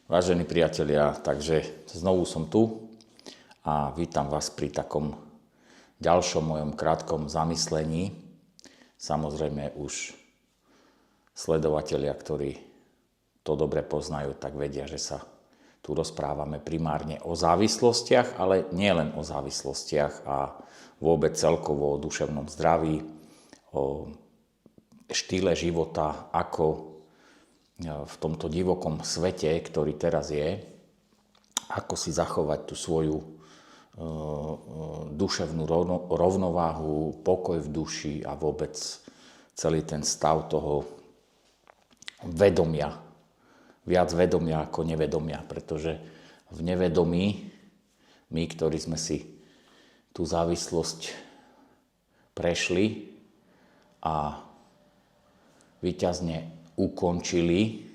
Vážení priatelia, takže znovu som tu a vítam vás pri takom ďalšom mojom krátkom zamyslení. Samozrejme už sledovatelia, ktorí to dobre poznajú, tak vedia, že sa tu rozprávame primárne o závislostiach, ale nie len o závislostiach a vôbec celkovo o duševnom zdraví, o štýle života, ako v tomto divokom svete, ktorý teraz je, ako si zachovať tú svoju duševnú rovnováhu, pokoj v duši a vôbec celý ten stav toho vedomia. Viac vedomia ako nevedomia, pretože v nevedomí my, ktorí sme si tú závislosť prešli a víťazne ukončili,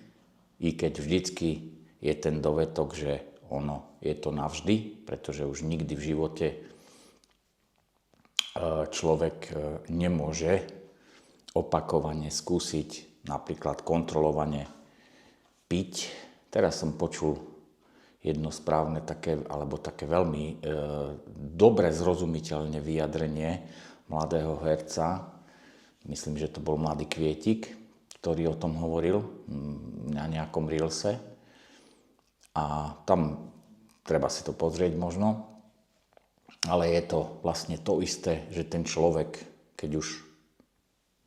i keď vždycky je ten dovetok, že ono je to navždy, pretože už nikdy v živote človek nemôže opakovane skúsiť napríklad kontrolovane piť. Teraz som počul jedno správne také, alebo také veľmi dobre zrozumiteľné vyjadrenie mladého herca. Myslím, že to bol Mladý Kvietik, ktorý o tom hovoril na nejakom reelse. A tam treba si to pozrieť možno. Ale je to vlastne to isté, že ten človek, keď už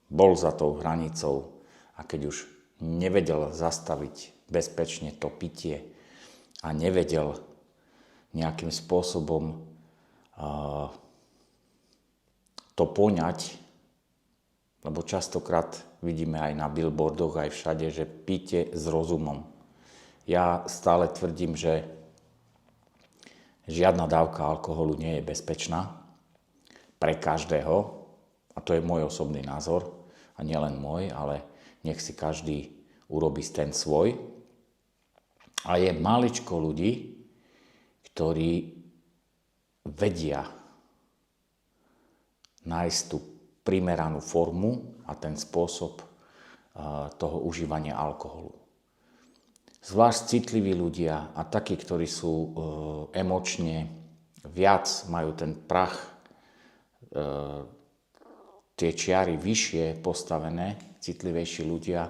bol za tou hranicou a keď už nevedel zastaviť bezpečne to pitie a nevedel nejakým spôsobom to poňať, lebo častokrát vidíme aj na billboardoch, aj všade, že píte s rozumom. Ja stále tvrdím, že žiadna dávka alkoholu nie je bezpečná pre každého, a to je môj osobný názor, a nielen môj, ale nech si každý urobí ten svoj. A je maličko ľudí, ktorí vedia nájsť tú primeranú formu a ten spôsob toho užívania alkoholu. Zvlášť citliví ľudia a takí, ktorí sú emočne viac, majú ten prach, tie čiary vyššie postavené, citlivejší ľudia,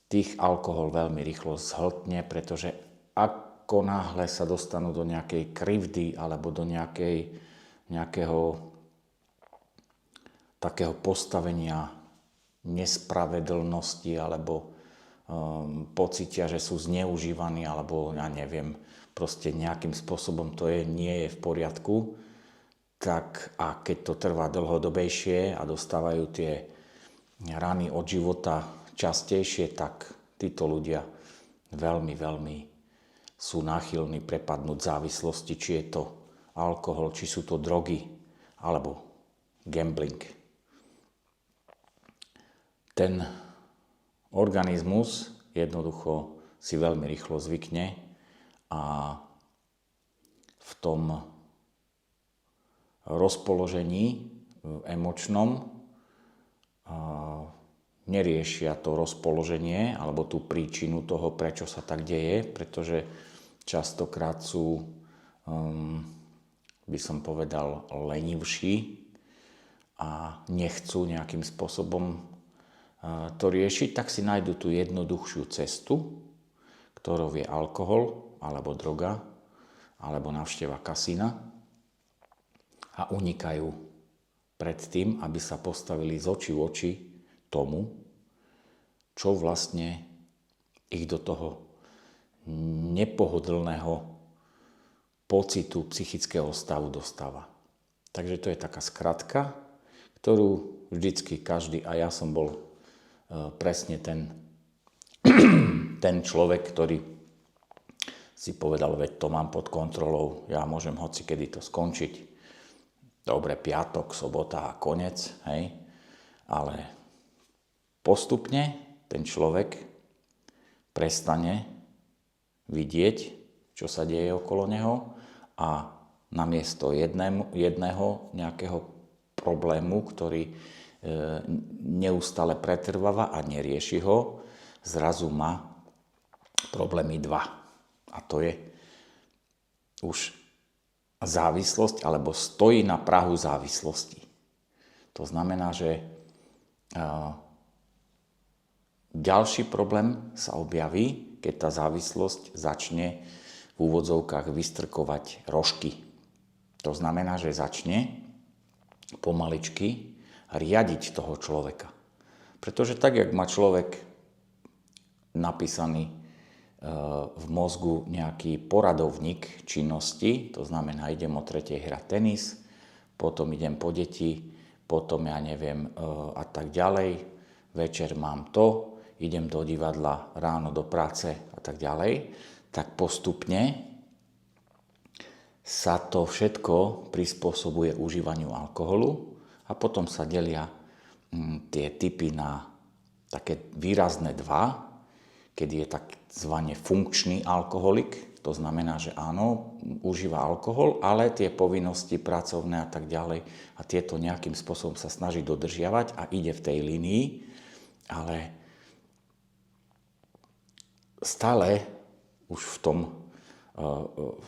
tých alkohol veľmi rýchlo zhltne, pretože ako náhle sa dostanú do nejakej krivdy alebo do nejakého takého postavenia nespravedlnosti alebo pocítia, že sú zneužívaní alebo ja neviem, proste nejakým spôsobom to nie je v poriadku, tak a keď to trvá dlhodobejšie a dostávajú tie rany od života častejšie, tak títo ľudia veľmi, veľmi sú náchylní prepadnúť závislosti, či je to alkohol, či sú to drogy alebo gambling. Ten organizmus jednoducho si veľmi rýchlo zvykne a v tom rozpoložení emočnom neriešia to rozpoloženie alebo tú príčinu toho, prečo sa tak deje, pretože častokrát sú, by som povedal, lenivší a nechcú nejakým spôsobom to riešiť, tak si nájdu tú jednoduchšiu cestu, ktorou je alkohol, alebo droga, alebo návšteva kasína a unikajú pred tým, aby sa postavili z očí v oči tomu, čo vlastne ich do toho nepohodlného pocitu psychického stavu dostáva. Takže to je taká skratka, ktorú vždycky každý, a ja som bol presne ten človek, ktorý si povedal, veď to mám pod kontrolou, ja môžem hocikedy to skončiť. Dobre, piatok, sobota a konec, hej. Ale postupne ten človek prestane vidieť, čo sa deje okolo neho a namiesto jedného nejakého problému, ktorý neustále pretrváva a nerieši ho, zrazu má problémy 2. A to je už závislosť, alebo stojí na prahu závislosti. To znamená, že ďalší problém sa objaví, keď tá závislosť začne v úvodzovkách vystrkovať rožky. To znamená, že začne pomaličky riadiť toho človeka. Pretože tak, jak má človek napísaný v mozgu nejaký poradovník činnosti, to znamená, idem o 3:00 hrať tenis, potom idem po deti, potom ja neviem a tak ďalej, večer mám to, idem do divadla, ráno do práce a tak ďalej, tak postupne sa to všetko prispôsobuje užívaniu alkoholu a potom sa delia tie typy na také výrazné dva, kedy je takzvané funkčný alkoholik, to znamená, že áno, užíva alkohol, ale tie povinnosti pracovné a tak ďalej a tieto nejakým spôsobom sa snaží dodržiavať a ide v tej línii, ale stále už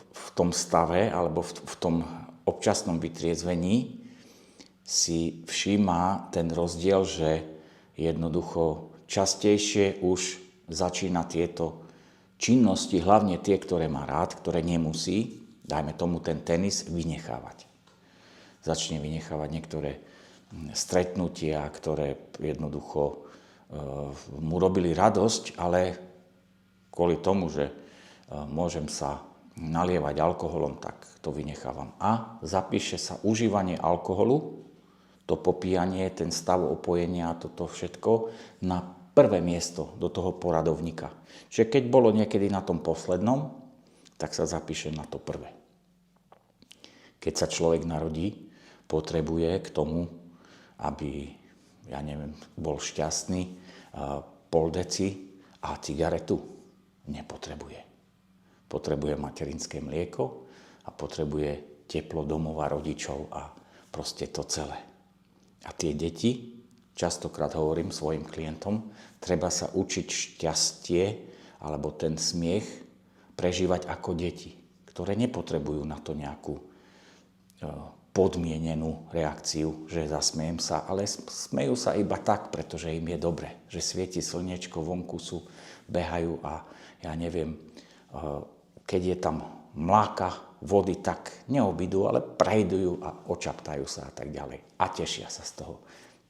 v tom stave alebo v tom občasnom vytriezvení si všíma ten rozdiel, že jednoducho častejšie už začína tieto činnosti, hlavne tie, ktoré má rád, ktoré nemusí, dajme tomu ten tenis, vynechávať. Začne vynechávať niektoré stretnutia, ktoré jednoducho mu robili radosť, ale kvôli tomu, že môžem sa nalievať alkoholom, tak to vynechávam. A zapíše sa užívanie alkoholu, to popíjanie, ten stav opojenia a toto všetko na prvé miesto do toho poradovníka. Čiže keď bolo niekedy na tom poslednom, tak sa zapíše na to prvé. Keď sa človek narodí, potrebuje k tomu, aby, ja neviem, bol šťastný, pol deci a cigaretu nepotrebuje. Potrebuje materinské mlieko a potrebuje teplo domova rodičov a proste to celé. A tie deti, častokrát hovorím svojim klientom, treba sa učiť šťastie alebo ten smiech prežívať ako deti, ktoré nepotrebujú na to nejakú podmienenú reakciu, že zasmejem sa, ale smejú sa iba tak, pretože im je dobre, že svieti slniečko, vonku sú, behajú a ja neviem, keď je tam mláka, vody, tak neobídu, ale prejdujú a očaptajú sa a tak ďalej. A tešia sa z toho.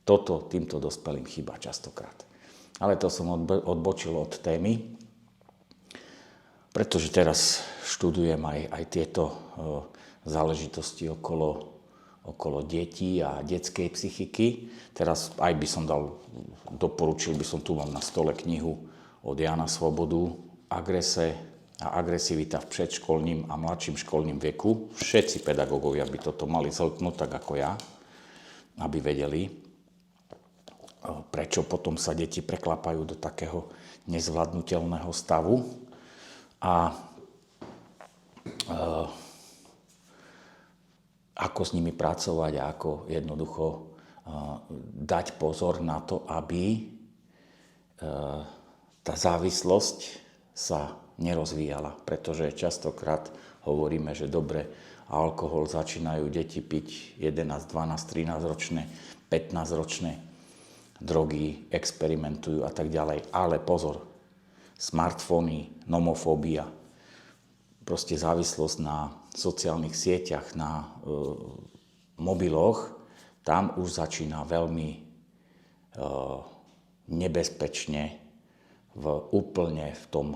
Toto týmto dospelým chýba častokrát. Ale to som odbočil od témy, pretože teraz študujem aj tieto záležitosti okolo detí a detskej psychiky. Teraz aj by som doporučil by som, tu mám na stole knihu od Jana Svobodu, Agrese a agresivita v predškolním a mladším školním veku. Všetci pedagógovia by toto mali zhltnúť tak ako ja, aby vedeli, prečo potom sa deti preklapajú do takého nezvládnutelného stavu. A ako s nimi pracovať a ako jednoducho dať pozor na to, aby tá závislosť sa nerozvíjala. Pretože častokrát hovoríme, že dobre, alkohol začínajú deti piť 11, 12, 13 ročné, 15 ročné, drogy, experimentujú a tak ďalej. Ale pozor, smartfóny, nomofóbia, proste závislosť na sociálnych sieťach, na mobiloch, tam už začína veľmi nebezpečne úplne v tom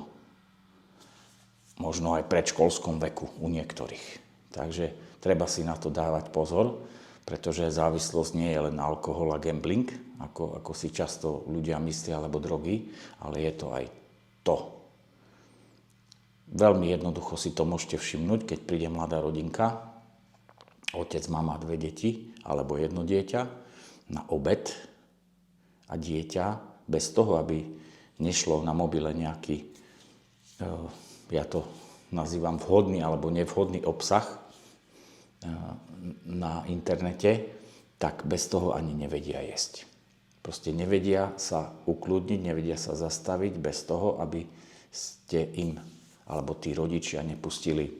možno aj predškolskom veku u niektorých. Takže treba si na to dávať pozor, pretože závislosť nie je len alkohol a gambling, ako si často ľudia myslia, alebo drogy, ale je to aj to. Veľmi jednoducho si to môžete všimnúť, keď príde mladá rodinka, otec, mama, 2 deti, alebo 1 dieťa, na obed a dieťa, bez toho, aby nešlo na mobile nejaký, ja to nazývam vhodný alebo nevhodný obsah na internete, tak bez toho ani nevedia jesť. Proste nevedia sa ukludniť, nevedia sa zastaviť bez toho, aby ste im alebo tí rodičia nepustili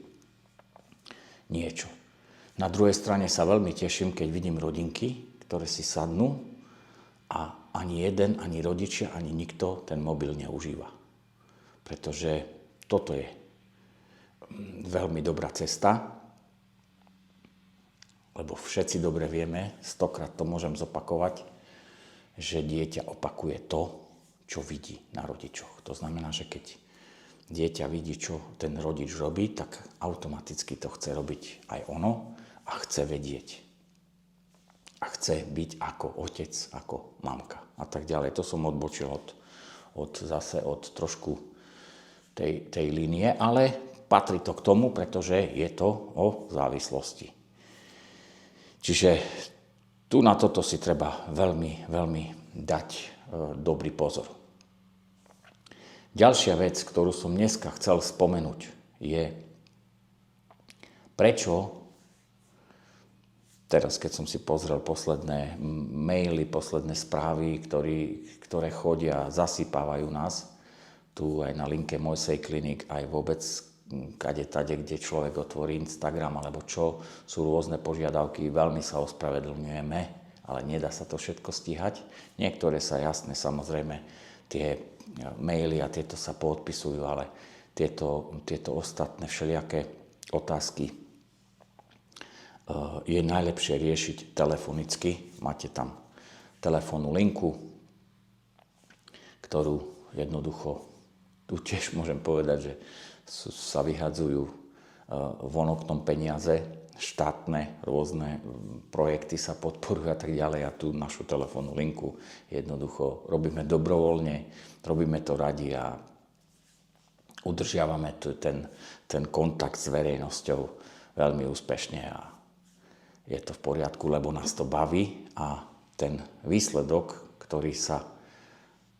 niečo. Na druhej strane sa veľmi teším, keď vidím rodinky, ktoré si sadnú a ani jeden, ani rodičia, ani nikto ten mobil neužíva. Pretože toto je veľmi dobrá cesta, lebo všetci dobre vieme, 100-krát to môžem zopakovať, že dieťa opakuje to, čo vidí na rodičoch. To znamená, že keď dieťa vidí, čo ten rodič robí, tak automaticky to chce robiť aj ono a chce vedieť. A chce byť ako otec, ako mamka a tak ďalej. To som odbočil od trošku tej línie, ale patrí to k tomu, pretože je to o závislosti. Čiže tu na toto si treba veľmi, veľmi dať dobrý pozor. Ďalšia vec, ktorú som dneska chcel spomenúť, je prečo, teraz keď som si pozrel posledné maily, posledné správy, ktoré chodia, zasypávajú nás, tu aj na linke Mojsej Klinik, aj vôbec kade-tade, kde človek otvorí Instagram alebo čo, sú rôzne požiadavky, veľmi sa ospravedlňujeme, ale nedá sa to všetko stíhať. Niektoré sa jasné, samozrejme, tie maily a tieto sa poodpisujú, ale tieto ostatné všelijaké otázky je najlepšie riešiť telefonicky. Máte tam telefónnu linku, ktorú jednoducho, tu tiež môžem povedať, že sa vyhadzujú von oknom peniaze, štátne, rôzne projekty sa podporujú a tak ďalej. A tú našu telefónnu linku jednoducho robíme dobrovoľne, robíme to radi a udržiavame ten kontakt s verejnosťou veľmi úspešne a je to v poriadku, lebo nás to baví a ten výsledok, ktorý sa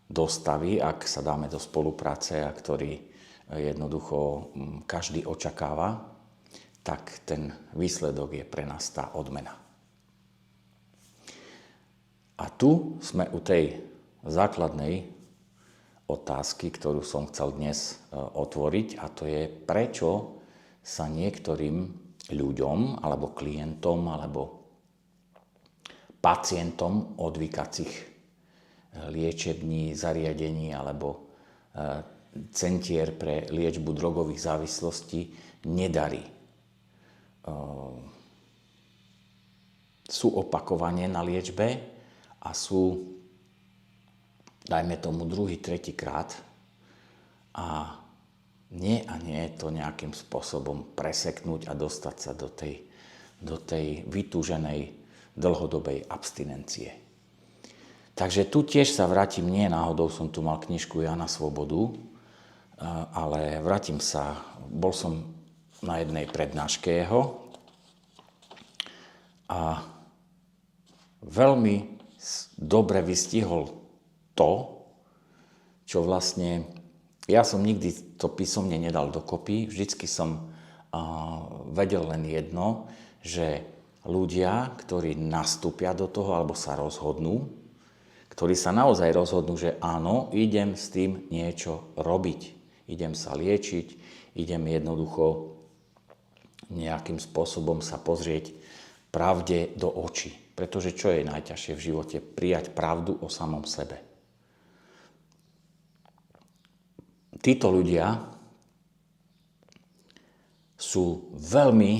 dostaví, ak sa dáme do spolupráce a ktorý jednoducho každý očakáva, tak ten výsledok je pre nás tá odmena. A tu sme u tej základnej otázky, ktorú som chcel dnes otvoriť, a to je, prečo sa niektorým ľuďom, alebo klientom, alebo pacientom odvykacích liečební, zariadení alebo centier pre liečbu drogových závislostí nedarí. Sú opakovane na liečbe a sú, dajme tomu, druhý, tretí krát a nie to nejakým spôsobom preseknúť a dostať sa do tej vytúženej dlhodobej abstinencie. Takže tu tiež sa vrátim, nie náhodou som tu mal knižku Jana Svobodu, ale vrátim sa, bol som na jednej prednáške jeho a veľmi dobre vystihol to, čo vlastne, ja som nikdy to písomne nedal dokopy, vždycky som vedel len jedno, že ľudia, ktorí nastúpia do toho alebo sa rozhodnú, ktorí sa naozaj rozhodnú, že áno, idem s tým niečo robiť. Idem sa liečiť, idem jednoducho nejakým spôsobom sa pozrieť pravde do očí. Pretože čo je najťažšie v živote? Prijať pravdu o samom sebe. Títo ľudia sú veľmi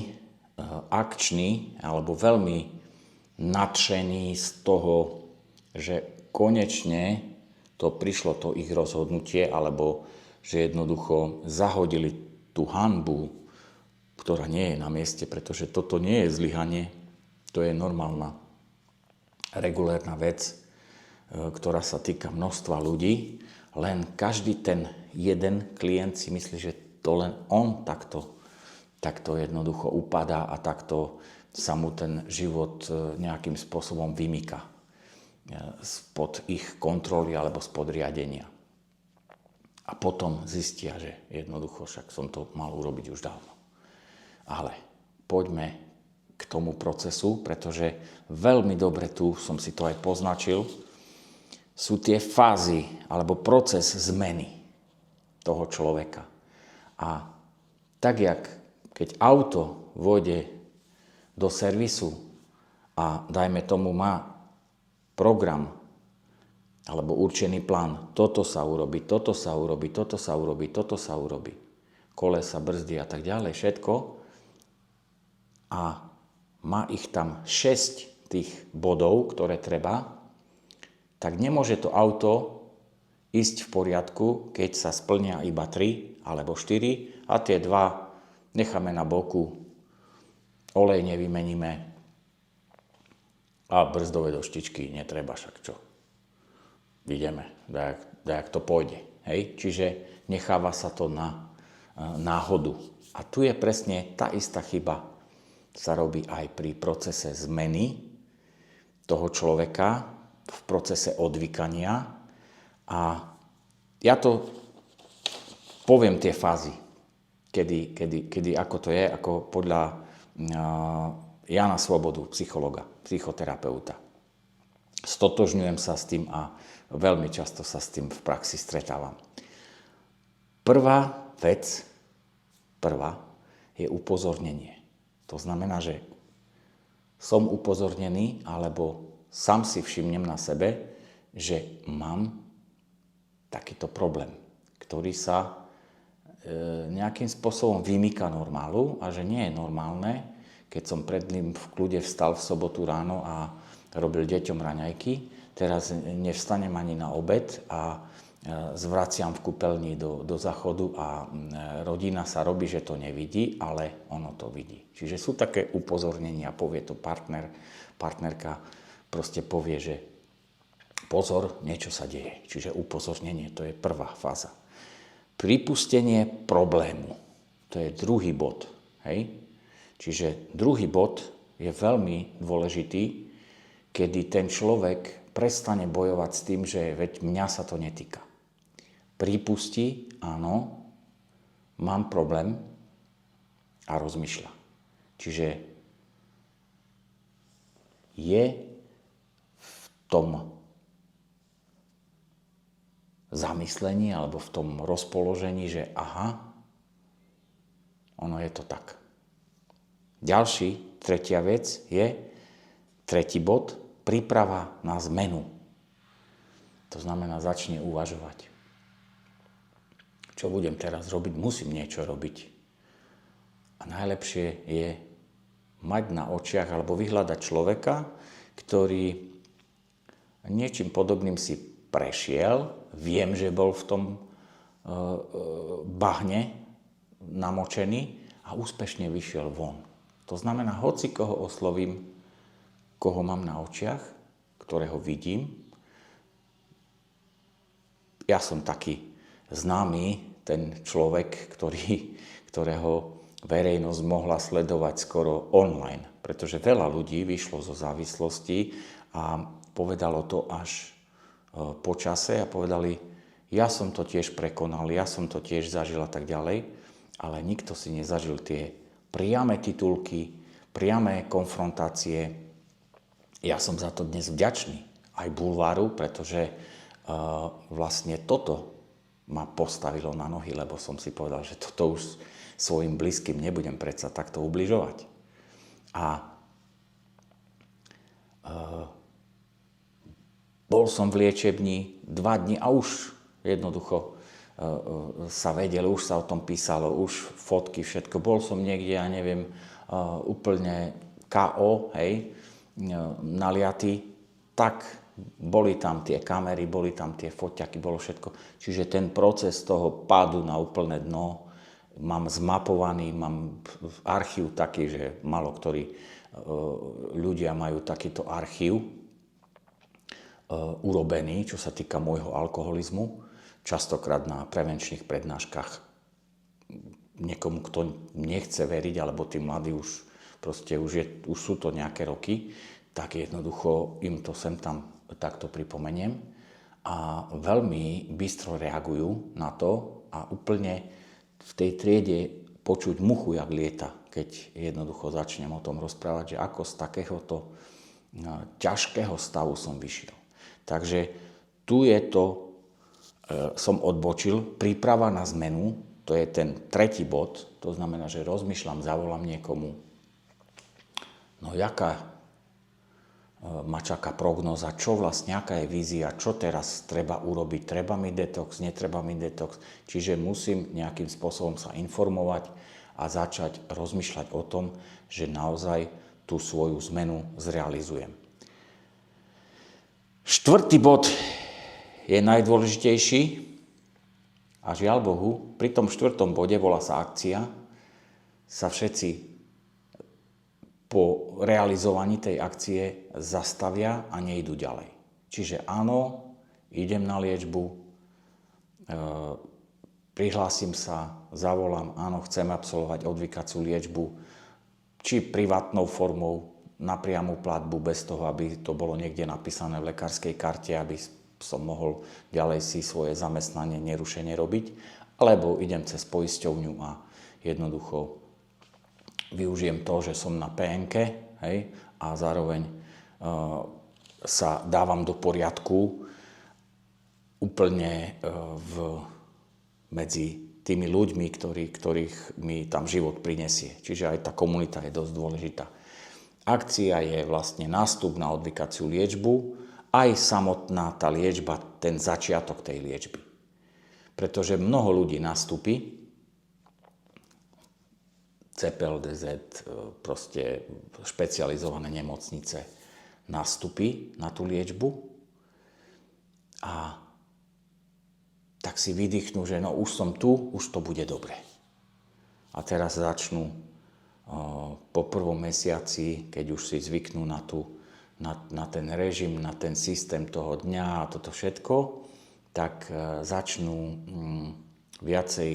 akční alebo veľmi nadšení z toho, že konečne to prišlo to ich rozhodnutie, alebo že jednoducho zahodili tú hanbu, ktorá nie je na mieste, pretože toto nie je zlyhanie, to je normálna, regulérna vec, ktorá sa týka množstva ľudí, len každý ten jeden klient si myslí, že to len on takto jednoducho upadá a takto sa mu ten život nejakým spôsobom vymýka spod ich kontroly alebo spod riadenia. A potom zistia, že jednoducho však som to mal urobiť už dávno. Ale poďme k tomu procesu, pretože veľmi dobre tu som si to aj poznačil, sú tie fázy alebo proces zmeny toho človeka. A tak, jak keď auto vôjde do servisu a dajme tomu má program alebo určený plán, toto sa urobí, toto sa urobí, toto sa urobí, toto sa urobí, kolesa, brzdy a tak ďalej, všetko, a má ich tam 6 tých bodov, ktoré treba, tak nemôže to auto ísť v poriadku, keď sa splnia iba 3 alebo 4 a tie 2 necháme na boku, olej nevymeníme a brzdové doštičky netreba, však čo. Ideme, dajak to pôjde. Hej? Čiže necháva sa to na náhodu. A tu je presne tá istá chyba, sa robí aj pri procese zmeny toho človeka, v procese odvykania. A ja to poviem tie fázy, kedy ako to je, ako podľa Jana Svobodu, psychologa, psychoterapeuta. Stotožňujem sa s tým a veľmi často sa s tým v praxi stretávam. Prvá vec je upozornenie. To znamená, že som upozornený, alebo sám si všimnem na sebe, že mám takýto problém, ktorý sa nejakým spôsobom vymýka normálu a že nie je normálne, keď som pred ním v kľude vstal v sobotu ráno a robil deťom raňajky, teraz nevstanem ani na obed a zvraciam v kúpeľni do záchodu a rodina sa robí, že to nevidí, ale ono to vidí. Čiže sú také upozornenia, povie to partnerka proste povie, že pozor, niečo sa deje. Čiže upozornenie, to je prvá fáza. Pripustenie problému, to je druhý bod. Hej? Čiže druhý bod je veľmi dôležitý, kedy ten človek prestane bojovať s tým, že veď mňa sa to netýka. Pripustí, áno, mám problém a rozmýšľa. Čiže je v tom zamyslení alebo v tom rozpoložení, že aha, ono je to tak. Tretia vec je, tretí bod, príprava na zmenu. To znamená, začne uvažovať. Čo budem teraz robiť? Musím niečo robiť. A najlepšie je mať na očiach alebo vyhľadať človeka, ktorý niečím podobným si prešiel, viem, že bol v tom bahne namočený a úspešne vyšiel von. To znamená, hoci koho oslovím, koho mám na očiach, ktorého vidím. Ja som taký známy, ten človek, ktorého verejnosť mohla sledovať skoro online, pretože veľa ľudí vyšlo zo závislosti a povedalo to až po čase a povedali, ja som to tiež prekonal, ja som to tiež zažil a tak ďalej, ale nikto si nezažil tie priame titulky, priame konfrontácie. Ja som za to dnes vďačný aj bulváru, pretože vlastne toto ma postavilo na nohy, lebo som si povedal, že toto už svojim blízkym nebudem predsa takto ubližovať. A bol som v liečebni 2 dni a už jednoducho sa vedelo, už sa o tom písalo, už fotky, všetko. Bol som niekde, ja neviem, úplne K.O., hej, naliatý, tak boli tam tie kamery, boli tam tie foťaky, bolo všetko. Čiže ten proces toho pádu na úplné dno mám zmapovaný, mám archív taký, že málo ktorí ľudia majú takýto archív urobený, čo sa týka môjho alkoholizmu. Častokrát na prevenčných prednáškach niekomu, kto nechce veriť, alebo tí mladí už sú to nejaké roky, tak jednoducho im to sem tam takto pripomeniem a veľmi bystro reagujú na to a úplne v tej triede počuť muchu, jak lieta, keď jednoducho začnem o tom rozprávať, že ako z takéhoto ťažkého stavu som vyšiel. Takže tu je to, som odbočil, príprava na zmenu, to je ten tretí bod, to znamená, že rozmýšľam, zavolám niekomu, no jaká ma čaká prognóza, čo vlastne, aká je vízia, čo teraz treba urobiť, treba mi detox, netreba mi detox. Čiže musím nejakým spôsobom sa informovať a začať rozmýšľať o tom, že naozaj tú svoju zmenu zrealizujem. Štvrtý bod je najdôležitejší a žiaľ Bohu, pri tom štvrtom bode, volá sa akcia, sa všetci po realizovaní tej akcie zastavia a nejdú ďalej. Čiže áno, idem na liečbu, prihlásim sa, zavolám, áno, chcem absolvovať odvykacú liečbu, či privátnou formou, na priamu platbu, bez toho, aby to bolo niekde napísané v lekárskej karte, aby som mohol ďalej si svoje zamestnanie nerušene robiť, alebo idem cez poisťovňu a jednoducho využijem to, že som na PN-ke, hej, a zároveň sa dávam do poriadku úplne medzi tými ľuďmi, ktorých mi tam život prinesie. Čiže aj tá komunita je dosť dôležitá. Akcia je vlastne nástup na odvykaciu liečbu, aj samotná tá liečba, ten začiatok tej liečby. Pretože mnoho ľudí nastúpi, CPLDZ, proste špecializované nemocnice nastúpi na tú liečbu a tak si vydýchnú, že no už som tu, už to bude dobre. A teraz začnú po prvom mesiaci, keď už si zvyknú na ten režim, na ten systém toho dňa a toto všetko, tak začnú viacej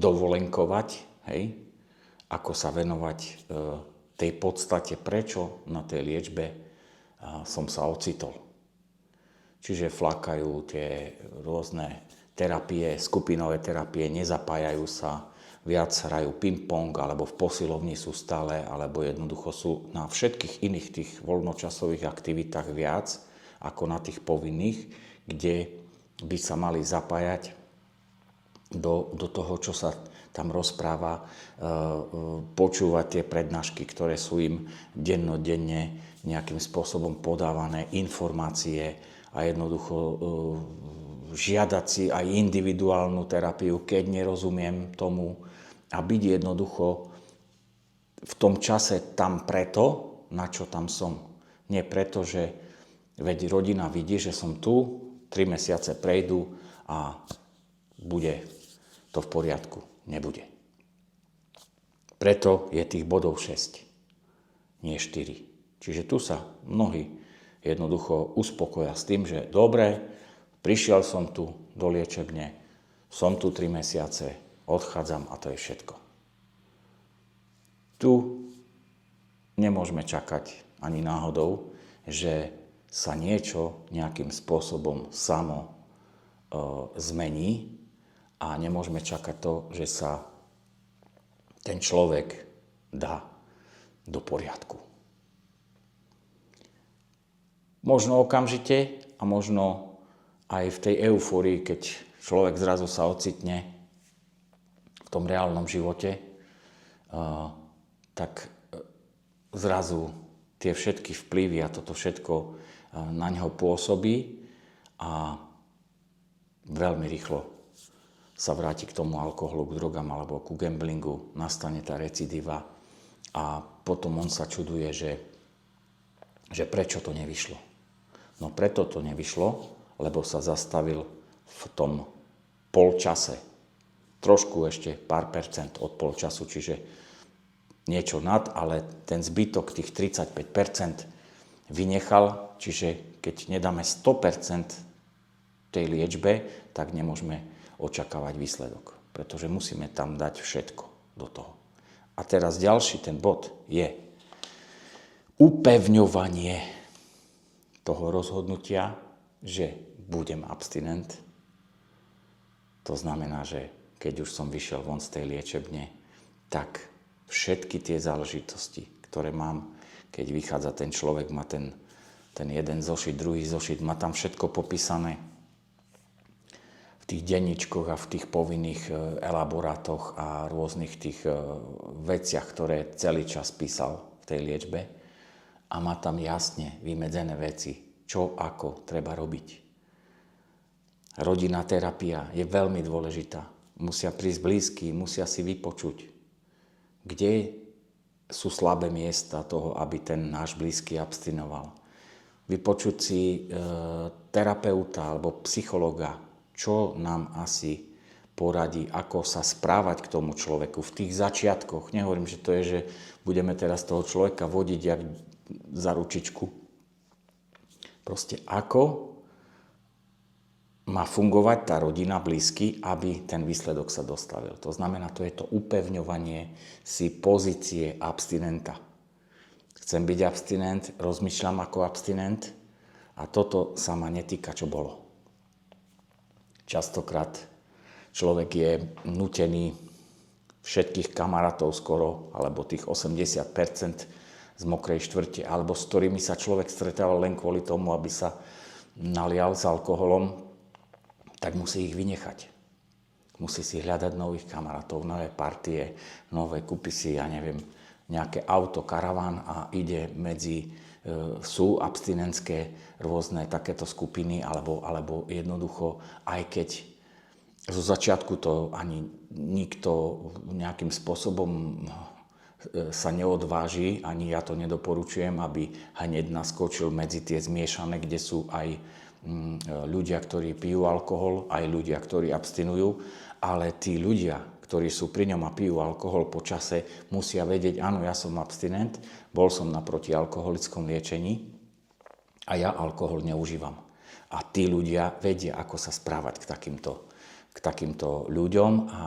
dovolenkovať, hej, ako sa venovať tej podstate, prečo na tej liečbe som sa ocitol. Čiže flakajú tie rôzne terapie, skupinové terapie, nezapájajú sa, viac hrajú ping-pong, alebo v posilovni sú stále, alebo jednoducho sú na všetkých iných tých voľnočasových aktivitách viac ako na tých povinných, kde by sa mali zapájať do toho, čo sa tam rozpráva, počúvať tie prednášky, ktoré sú im dennodenne nejakým spôsobom podávané, informácie a jednoducho žiadať si aj individuálnu terapiu, keď nerozumiem tomu, a byť jednoducho v tom čase tam preto, na čo tam som. Nie preto, že veď rodina vidí, že som tu, 3 mesiace prejdú a bude to v poriadku. Nebude. Preto je tých bodov 6, nie 4. Čiže tu sa mnohí jednoducho uspokoja s tým, že dobre, prišiel som tu do liečebne, som tu 3 mesiace, odchádzam a to je všetko. Tu nemôžeme čakať ani náhodou, že sa niečo nejakým spôsobom samo zmení a nemôžeme čakať to, že sa ten človek dá do poriadku. Možno okamžite a možno aj v tej eufórii, keď človek zrazu sa ocitne v tom reálnom živote, tak zrazu tie všetky vplyvy a toto všetko na neho pôsobí a veľmi rýchlo sa vráti k tomu alkoholu, k drogám alebo ku gamblingu, nastane tá recidíva a potom on sa čuduje, že prečo to nevyšlo. No preto to nevyšlo, lebo sa zastavil v tom polčase. Trošku ešte pár percent od polčasu, čiže niečo nad, ale ten zbytok tých 35% vynechal, čiže keď nedáme 100% tej liečbe, tak nemôžeme očakávať výsledok, pretože musíme tam dať všetko do toho. A teraz ďalší ten bod je upevňovanie toho rozhodnutia, že budem abstinent. To znamená, že keď už som vyšiel von z tej liečebne, tak všetky tie záležitosti, ktoré mám, keď vychádza ten človek, má ten jeden zošit, druhý zošit, má tam všetko popísané. V tých denníčkoch a v tých povinných elaborátoch a rôznych tých veciach, ktoré celý čas písal v tej liečbe. A má tam jasne vymedzené veci, čo ako treba robiť. Rodinná terapia je veľmi dôležitá. Musia prísť blízky, musia si vypočuť, kde sú slabé miesta toho, aby ten náš blízky abstinoval. Vypočuť si terapeuta alebo psychologa, čo nám asi poradí, ako sa správať k tomu človeku v tých začiatkoch. Nehovorím, že to je, že budeme teraz toho človeka vodiť jak za ručičku. Proste ako má fungovať tá rodina, blízky, aby ten výsledok sa dostavil. To znamená, to je to upevňovanie si pozície abstinenta. Chcem byť abstinent, rozmýšľam ako abstinent a toto sa ma netýka, čo bolo. Častokrát človek je nutený všetkých kamarátov skoro, alebo tých 80% z mokrej štvrte, alebo s ktorými sa človek stretával len kvôli tomu, aby sa nalial s alkoholom, tak musí ich vynechať. Musí si hľadať nových kamarátov, nové partie, kúpi si, nejaké auto, karaván a ide medzi, sú abstinentské rôzne takéto skupiny, alebo jednoducho, aj keď zo začiatku to ani nikto nejakým spôsobom sa neodváži, ani ja to nedoporučujem, aby hneď naskočil medzi tie zmiešané, kde sú aj ľudia, ktorí pijú alkohol, aj ľudia, ktorí abstinujú, ale tí ľudia, ktorí sú pri ňom a pijú alkohol po čase, musia vedieť, áno, ja som abstinent, bol som na protialkoholickom liečení a ja alkohol neužívam. A tí ľudia vedia, ako sa správať k takýmto ľuďom a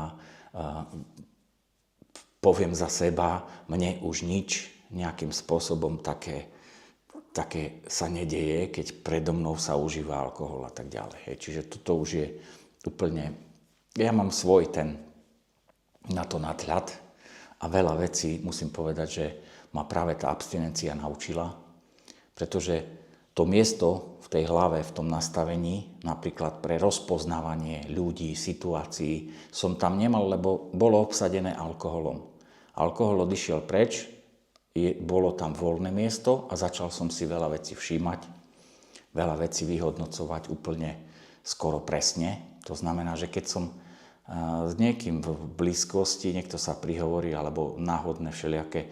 poviem za seba, mne už nič nejakým spôsobom také sa nedeje, keď predo mnou sa užíva alkohol a tak ďalej. Čiže toto už je úplne... Ja mám svoj na to nadhľad a veľa vecí, musím povedať, že ma práve tá abstinencia naučila, pretože to miesto v tej hlave, v tom nastavení, napríklad pre rozpoznávanie ľudí, situácií, som tam nemal, lebo bolo obsadené alkoholom. Alkohol odišiel preč, bolo tam voľné miesto a začal som si veľa vecí všímať, veľa vecí vyhodnocovať úplne skoro presne. To znamená, že keď som s niekým v blízkosti, niekto sa prihovorí, alebo náhodné všelijaké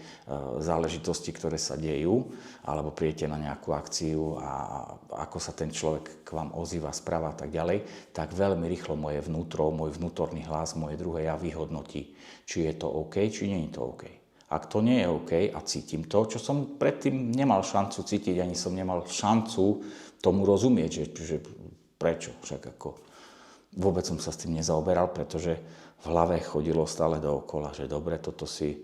záležitosti, ktoré sa dejú, alebo príjete na nejakú akciu a ako sa ten človek k vám ozýva, správa a tak ďalej, tak veľmi rýchlo moje vnútro, môj vnútorný hlas, moje druhé ja vyhodnotí, či je to OK, či nie je to OK. Ak to nie je OK a cítim to, čo som predtým nemal šancu cítiť, ani som nemal šancu tomu rozumieť, že prečo, však ako vôbec som sa s tým nezaoberal, pretože v hlave chodilo stále dookola, že dobre, toto si,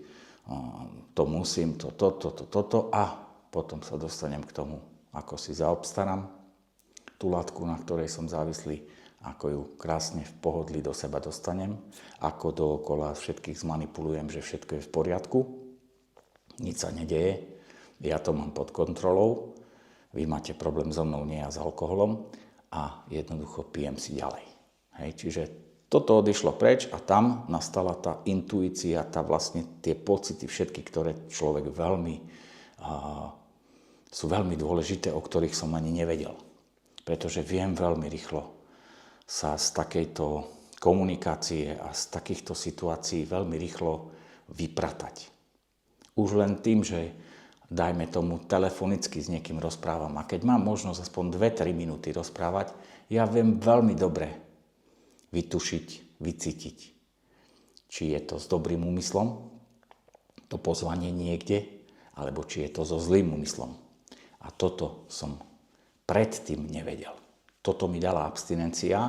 to musím, toto a potom sa dostanem k tomu, ako si zaobstarám tú látku, na ktorej som závislý, ako ju krásne v pohodlí do seba dostanem, ako dookola všetkých zmanipulujem, že všetko je v poriadku, nič sa nedeje, ja to mám pod kontrolou, vy máte problém so mnou, nie ja s alkoholom a jednoducho pijem si ďalej. Čiže toto odišlo preč a tam nastala tá intuícia, vlastne tie pocity všetky, ktoré človek sú veľmi dôležité, o ktorých som ani nevedel. Pretože viem veľmi rýchlo sa z takejto komunikácie a z takýchto situácií veľmi rýchlo vypratať. Už len tým, že dajme tomu telefonicky s niekým rozprávam a keď mám možnosť aspoň 2-3 minúty rozprávať, ja viem veľmi dobre vytušiť, vycítiť, či je to s dobrým úmyslom, to pozvanie niekde, alebo či je to so zlým úmyslom. A toto som predtým nevedel. Toto mi dala abstinencia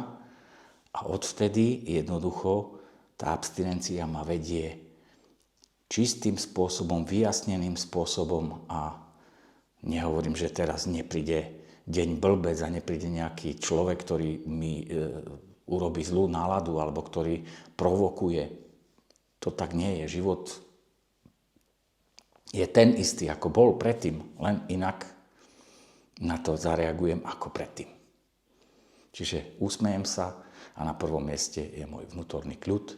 a odvtedy jednoducho tá abstinencia ma vedie čistým spôsobom, vyjasneným spôsobom a nehovorím, že teraz nepríde deň blbec a nepríde nejaký človek, ktorý mi urobí zlú náladu alebo ktorý provokuje. To tak nie je. Život je ten istý, ako bol predtým, len inak na to zareagujem ako predtým. Čiže usmejem sa a na prvom mieste je môj vnútorný kľud,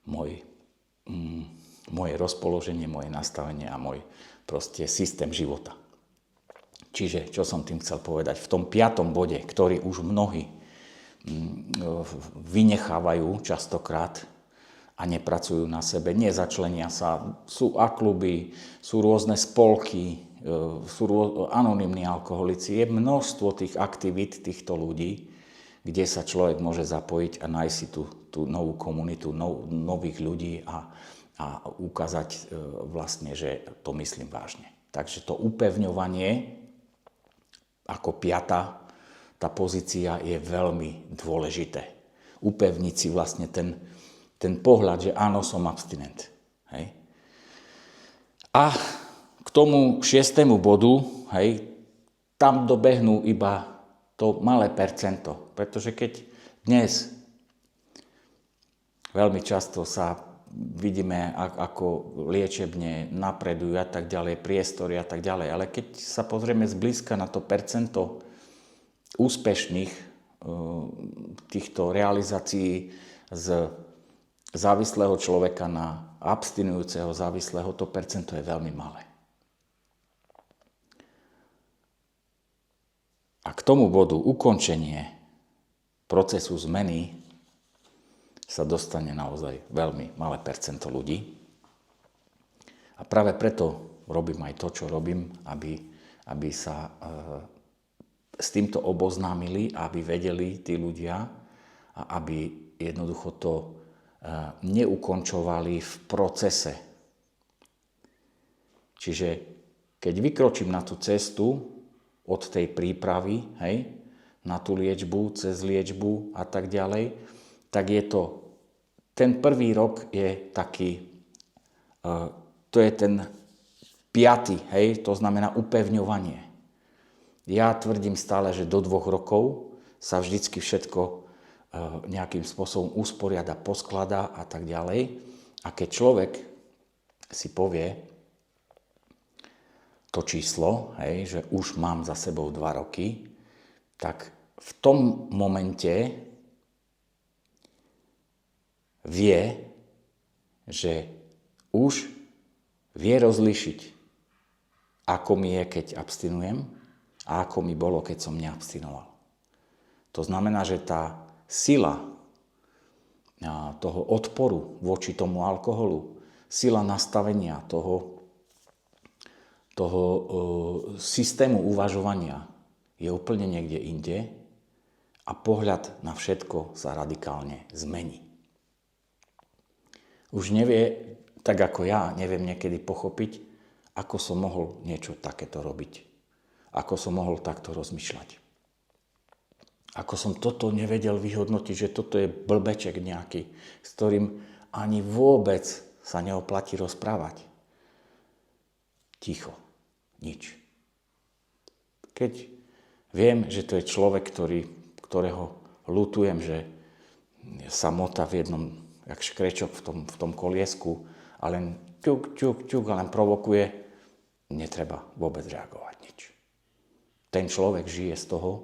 moje rozpoloženie, moje nastavenie a môj proste systém života. Čiže, čo som tým chcel povedať, v tom 5. bode, ktorý už mnohí vynechávajú častokrát a nepracujú na sebe, nezačlenia sa, sú akluby, sú rôzne spolky, sú anonymní alkoholici, je množstvo tých aktivít týchto ľudí, kde sa človek môže zapojiť a nájsť si tú novú komunitu, nových ľudí a ukázať vlastne, že to myslím vážne. Takže to upevňovanie ako 5. tá pozícia je veľmi dôležité. Upevniť si vlastne ten pohľad, že áno, som abstinent. Hej. A k tomu 6. bodu, hej, tam dobehnú iba to malé percento. Pretože keď dnes veľmi často sa vidíme, ako liečebne napredujú a tak ďalej, priestory a tak ďalej. Ale keď sa pozrieme zblízka na to percento úspešných týchto realizácií z závislého človeka na abstinujúceho závislého, to percento je veľmi malé. A k tomu bodu ukončenie procesu zmeny sa dostane naozaj veľmi malé percento ľudí. A práve preto robím aj to, čo robím, aby sa s týmto oboznámili, aby vedeli tí ľudia a aby jednoducho to neukončovali v procese. Čiže keď vykročím na tú cestu od tej prípravy, hej, na tú liečbu, cez liečbu a tak ďalej, tak je to, ten prvý rok je taký, to je ten 5., hej, to znamená upevňovanie. Ja tvrdím stále, že do 2 rokov sa vždycky všetko nejakým spôsobom usporiada, poskladá a tak ďalej. A keď človek si povie to číslo, hej, že už mám za sebou 2 roky, tak v tom momente vie, že už vie rozlišiť, ako mi je, keď abstinujem a ako mi bolo, keď som neabstinoval. To znamená, že tá sila toho odporu voči tomu alkoholu, sila nastavenia toho systému uvažovania je úplne niekde inde a pohľad na všetko sa radikálne zmení. Už nevie, tak ako ja, neviem niekedy pochopiť, ako som mohol niečo takéto robiť. Ako som mohol takto rozmýšľať. Ako som toto nevedel vyhodnotiť, že toto je blbeček nejaký, s ktorým ani vôbec sa neoplatí rozprávať. Ticho. Nič. Keď viem, že to je človek, ktorého ľutujem, že sa motá v jednom, jak škrečok v tom koliesku a len ťuk a len provokuje, netreba vôbec reagovať nič. Ten človek žije z toho,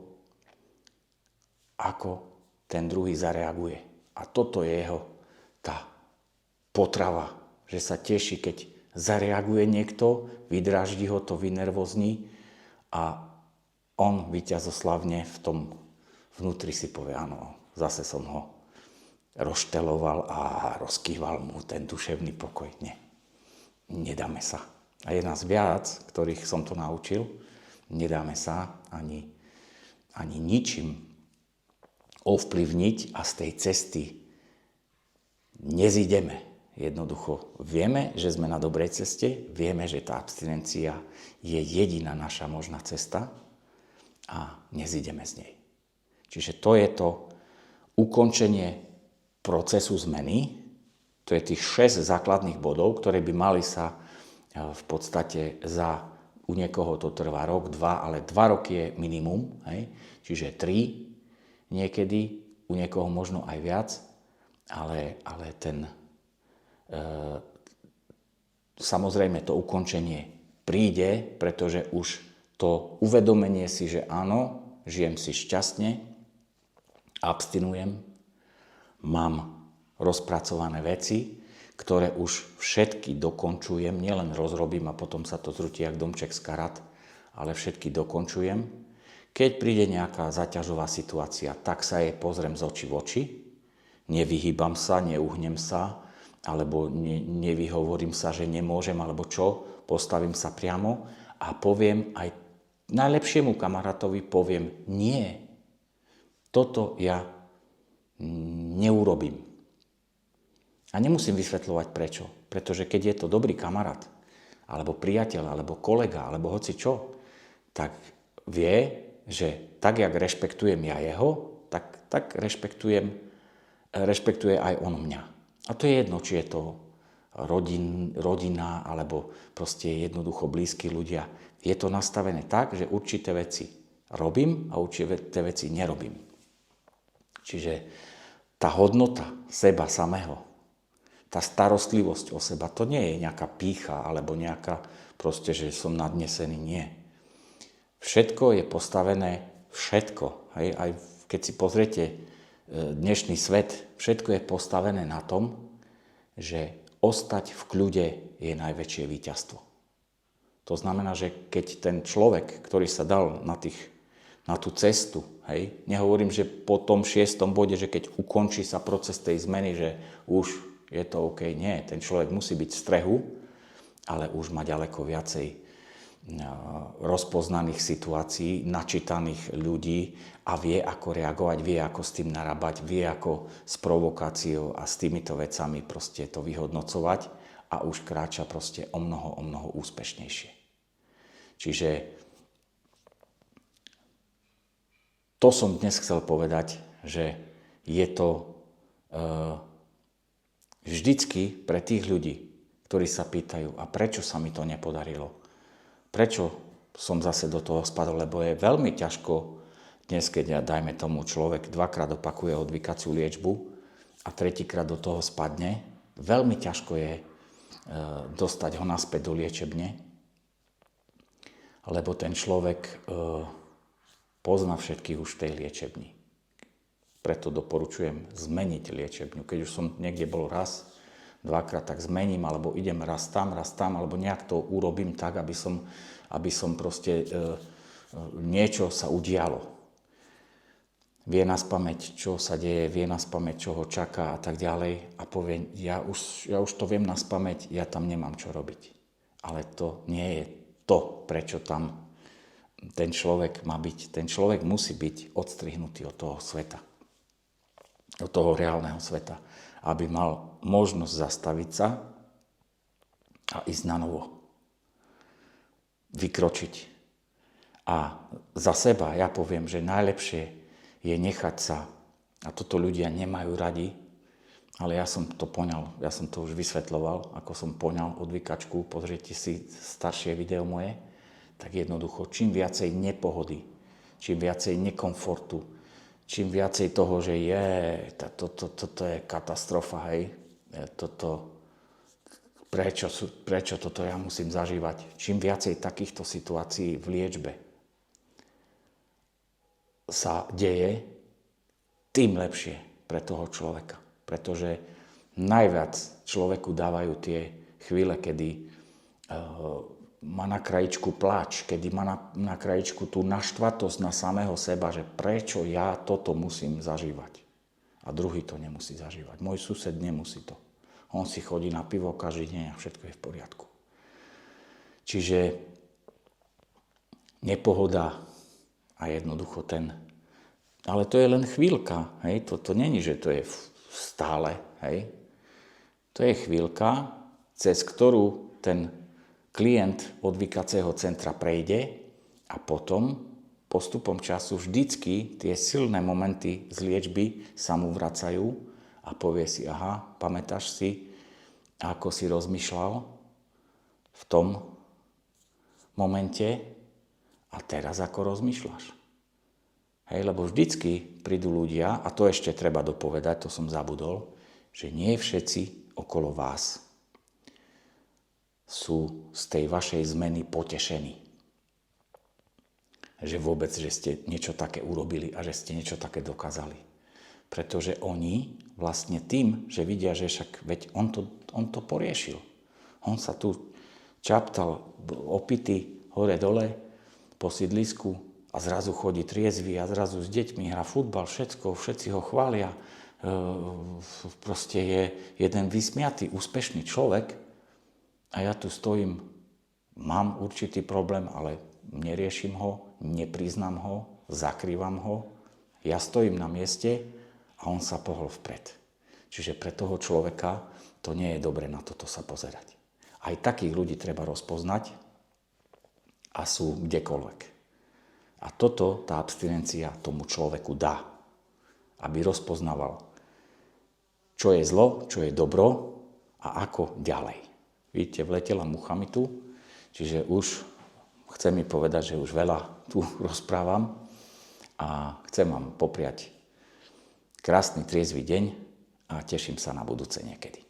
ako ten druhý zareaguje. A toto je jeho tá potrava, že sa teší, keď zareaguje niekto, vydráždi ho, to vynervozní a on víťazoslavne v tom vnútri si povie, áno, zase som ho rozšteloval a rozkýval mu ten duševný pokoj. Nie, nedáme sa. A je nás viac, ktorých som to naučil, nedáme sa ani ničím ovplyvniť a z tej cesty nezídeme. Jednoducho vieme, že sme na dobrej ceste, vieme, že tá abstinencia je jediná naša možná cesta a nezídeme z nej. Čiže to je to ukončenie procesu zmeny, to je tých 6 základných bodov, ktoré by mali sa v podstate u niekoho to trvá rok, 2, ale 2 roky je minimum, hej? Čiže 3 niekedy, u niekoho možno aj viac, ale samozrejme to ukončenie príde, pretože už to uvedomenie si, že áno, žijem si šťastne, abstinujem, mám rozpracované veci, ktoré už všetky dokončujem, nielen rozrobím a potom sa to zrúti jak domček z karát, ale všetky dokončujem. Keď príde nejaká zaťažová situácia, tak sa jej pozriem z očí v oči, nevyhýbam sa, neuhnem sa, alebo nevyhovorím sa, že nemôžem, alebo čo, postavím sa priamo a poviem aj najlepšiemu kamarátovi, poviem nie, toto ja neurobím. A nemusím vysvetľovať prečo, pretože keď je to dobrý kamarát, alebo priateľ, alebo kolega, alebo hoci čo, tak vie, že tak, jak rešpektujem ja jeho, tak rešpektuje aj on mňa. A to je jedno, či je to rodina, alebo proste jednoducho blízki ľudia. Je to nastavené tak, že určité veci robím a určité veci nerobím. Čiže tá hodnota seba samého, tá starostlivosť o seba, to nie je nejaká pýcha, alebo nejaká proste, že som nadnesený, nie. Všetko je postavené, všetko, hej, aj keď si pozriete dnešný svet, všetko je postavené na tom, že ostať v kľude je najväčšie víťazstvo. To znamená, že keď ten človek, ktorý sa dal na tú cestu, hej, nehovorím, že po tom 6. bode, že keď ukončí sa proces tej zmeny, že už je to OK, nie, ten človek musí byť v strehu, ale už má ďaleko viacej rozpoznaných situácií, načítaných ľudí a vie, ako reagovať, vie, ako s tým narábať, vie, ako s provokáciou a s týmito vecami proste to vyhodnocovať a už kráča proste o mnoho úspešnejšie. Čiže to som dnes chcel povedať, že je to vždycky pre tých ľudí, ktorí sa pýtajú, a prečo sa mi to nepodarilo? Prečo som zase do toho spadol? Lebo je veľmi ťažko dnes, keď dajme tomu človek dvakrát opakuje odvykaciu liečbu a tretíkrát do toho spadne, veľmi ťažko je dostať ho naspäť do liečebne, lebo ten človek pozná všetkých už v tej liečebni. Preto doporučujem zmeniť liečebňu. Keď už som niekde bol raz, dvakrát, tak zmením, alebo idem raz tam, alebo nejak to urobím tak, aby som proste niečo sa udialo. Vie naspamäť, čo sa deje, vie naspamäť, čo ho čaká a tak ďalej a povie, ja už to viem naspamäť, ja tam nemám čo robiť. Ale to nie je to, prečo tam ten človek má byť. Ten človek musí byť odstrihnutý od toho sveta, od toho reálneho sveta, aby mal možnosť zastaviť sa a ísť na novo. Vykročiť. A za seba ja poviem, že najlepšie je nechať sa, a toto ľudia nemajú radi, ale ja som to poňal, ja som to už vysvetľoval, ako som poňal odvykačku, pozrite si staršie video moje, tak jednoducho, čím viacej nepohody, čím viacej nekomfortu, čím viacej toho, že toto je katastrofa, hej, prečo toto ja musím zažívať. Čím viacej takýchto situácií v liečbe sa deje, tým lepšie pre toho človeka. Pretože najviac človeku dávajú tie chvíle, kedy má na krajičku pláč, kedy má na krajičku tú naštvatosť na samého seba, že prečo ja toto musím zažívať. A druhý to nemusí zažívať. Môj sused nemusí to. On si chodí na pivo každý deň a všetko je v poriadku. Čiže nepohoda a jednoducho ale to je len chvíľka, hej? To není, že to je stále, hej? To je chvíľka, cez ktorú ten klient odvykacieho centra prejde a potom postupom času vždycky tie silné momenty z liečby sa mu vracajú a povie si, aha, pamätáš si, ako si rozmýšľal v tom momente a teraz ako rozmýšľaš. Hej, lebo vždycky prídu ľudia, a to ešte treba dopovedať, to som zabudol, že nie všetci okolo vás sú z tej vašej zmeny potešení. Že vôbec, že ste niečo také urobili a že ste niečo také dokázali. Pretože oni vlastne tým, že vidia, že však veď on to poriešil. On sa tu čaptal opitý hore-dole po sídlisku a zrazu chodí triezvy a zrazu s deťmi hrá futbal, všetci ho chvália. Proste je jeden vysmiatý, úspešný človek a ja tu stojím, mám určitý problém, ale neriešim ho, nepriznám ho, zakrývam ho. Ja stojím na mieste a on sa pohol vpred. Čiže pre toho človeka to nie je dobre na toto sa pozerať. Aj takých ľudí treba rozpoznať a sú kdekoľvek. A toto tá abstinencia tomu človeku dá, aby rozpoznával, čo je zlo, čo je dobro a ako ďalej. Vidíte, vletela mucha mi tu, čiže už chcem mi povedať, že už veľa tu rozprávam a chcem vám popriať krásny triezvy deň a teším sa na budúce niekedy.